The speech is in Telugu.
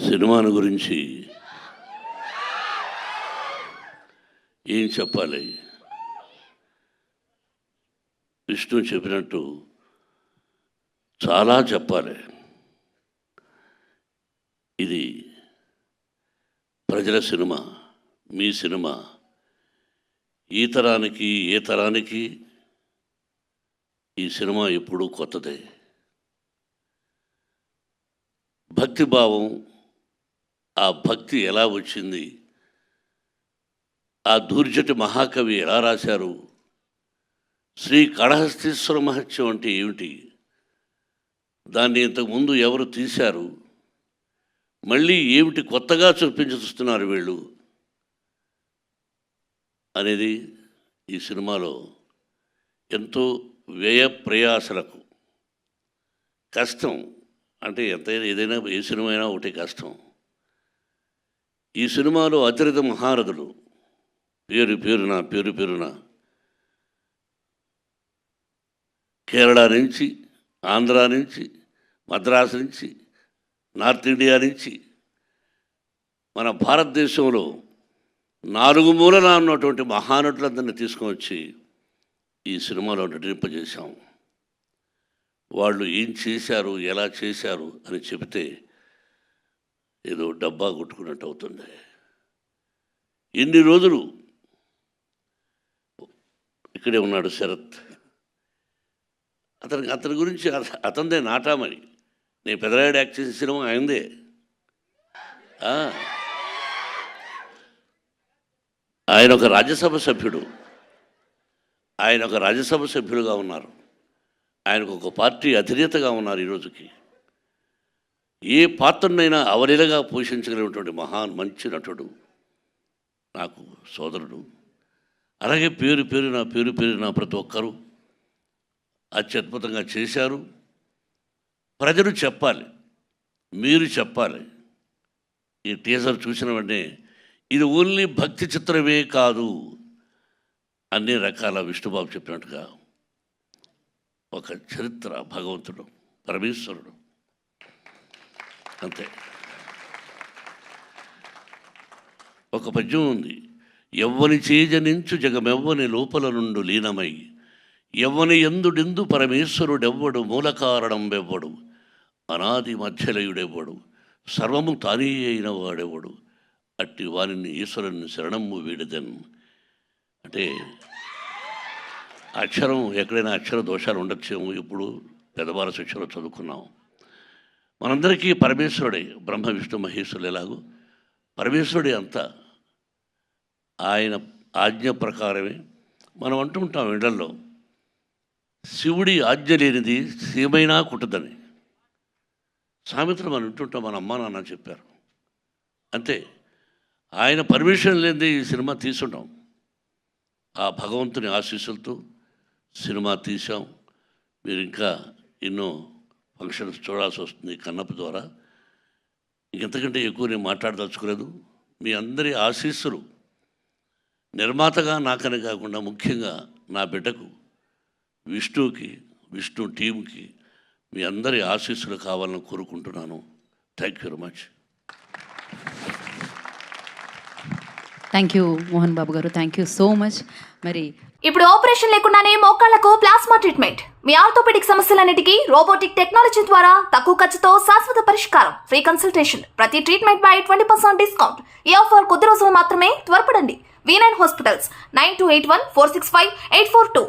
సినిమాను గురించి ఏం చెప్పాలి? విష్ణు చెప్పినట్టు చాలా చెప్పాలి. ఇది ప్రజల సినిమా, మీ సినిమా. ఈ తరానికి ఏ తరానికి ఈ సినిమా ఎప్పుడూ కొత్తదే. భక్తిభావం, ఆ భక్తి ఎలా వచ్చింది, ఆ దూర్జటి మహాకవి ఎలా రాశారు, శ్రీ కాళహస్తీశ్వర మహత్యం అంటే ఏమిటి, దాన్ని ఇంతకుముందు ఎవరు తీశారు, మళ్ళీ ఏమిటి కొత్తగా చూస్తున్నారు వీళ్ళు అనేది ఈ సినిమాలో ఎంతో వ్యయ ప్రయాసలకు కష్టం. అంటే ఎంతైనా ఏదైనా ఏ సినిమా అయినా ఒకటి కష్టం. ఈ సినిమాలో అతిరథ మహారథులు పేరు పేరున కేరళ నుంచి, ఆంధ్ర నుంచి, మద్రాసు నుంచి, నార్త్ ఇండియా నుంచి, మన భారతదేశంలో 4 మూలన ఉన్నటువంటి మహానటులందరినీ తీసుకువచ్చి ఈ సినిమాలో నటింపజేశాం. వాళ్ళు ఏం చేశారు, ఎలా చేశారు అని చెబితే ఏదో డబ్బా కొట్టుకున్నట్టు అవుతుంది. ఎన్ని రోజులు ఇక్కడే ఉన్నాడు శరత్. అతని గురించి అతనిదే నాటామని. నేను పెదరాయుడు యాక్ట్ చేసిన సినిమా ఆయనదే. ఆయన ఒక రాజ్యసభ సభ్యుడుగా ఉన్నారు. ఆయనకు ఒక పార్టీ అధినేతగా ఉన్నారు. ఈరోజుకి ఏ పాత్రనైనా అవలీలగా పోషించగలిగినటువంటి మంచి నటుడు, నాకు సోదరుడు. అలాగే పేరు పేరున ప్రతి ఒక్కరూ అత్యద్భుతంగా చేశారు. ప్రజలు చెప్పాలి, మీరు చెప్పాలి. ఈ టీజర్ చూసిన వెంటనే ఇది ఓన్లీ భక్తి చిత్రమే కాదు, అన్ని రకాల విష్ణుబాబు చెప్పినట్టుగా ఒక చరిత్ర, భగవంతుడు, పరమేశ్వరుడు, అంతే. ఒక పద్యం ఉంది, ఎవ్వని చేజనించు జగమెవ్వని లోపల నుండు లీనమై, ఎవ్వని ఎందుడెందు పరమేశ్వరుడెవ్వడు, మూల కారణం వెవ్వడు, అనాది మధ్యలయుడెవ్వడు, సర్వము తానే అయిన వాడెవ్వడు, అట్టి వారిని ఈశ్వరుని శరణము వీడదన్. అంటే అక్షరం ఎక్కడైనా అక్షర దోషాలు ఉండొచ్చేమో. ఇప్పుడు పెద్దవాళ్ళ శిక్షలో చదువుకున్నాం. మనందరికీ పరమేశ్వరుడే, బ్రహ్మ విష్ణు మహేశ్వరులు ఎలాగో పరమేశ్వరుడే అంతా. ఆయన ఆజ్ఞ ప్రకారమే మనం అంటుంటాం ఇళ్లలో, శివుడి ఆజ్ఞ లేనిది సీమైనా కుట్టదని సామెతలు మనం వింటుంటాం. మన అమ్మా నాన్న చెప్పారు అంతే. ఆయన పర్మిషన్ లేనిదే ఈ సినిమా తీసుంటాం. ఆ భగవంతుని ఆశీస్సులతో సినిమా తీసాం. మీరు ఇంకా ఎన్నో ఫంక్షన్స్ చూడాల్సి వస్తుంది కన్నప్ప ద్వారా. ఇంకెంతకంటే ఎక్కువ నేను మాట్లాడదలుచుకోలేదు. మీ అందరి ఆశీస్సులు నిర్మాతగా నాకని కాకుండా ముఖ్యంగా నా బిడ్డకు విష్ణుకి, విష్ణు టీంకి మీ అందరి ఆశీస్సులు కావాలని కోరుకుంటున్నాను. Thank you very much. Thank you Mohan Babu గారు, థ్యాంక్ యూ సో మచ్. మరి ఇప్పుడు ఆపరేషన్ లేకుండానే మోకాళ్లకు ప్లాస్మా ట్రీట్మెంట్, మీ ఆర్థోపెడిక్ సమస్యలన్నిటికీ రోబోటిక్ టెక్నాలజీ ద్వారా తక్కువ ఖర్చుతో శాశ్వత పరిష్కారం, ఫ్రీ కన్సల్టేషన్, ప్రతి ట్రీట్మెంట్ పై 20% డిస్కౌంట్. ఈ ఆఫర్ కొద్ది రోజులు మాత్రమే, త్వరపడండి. V9 hospitals 9281465842.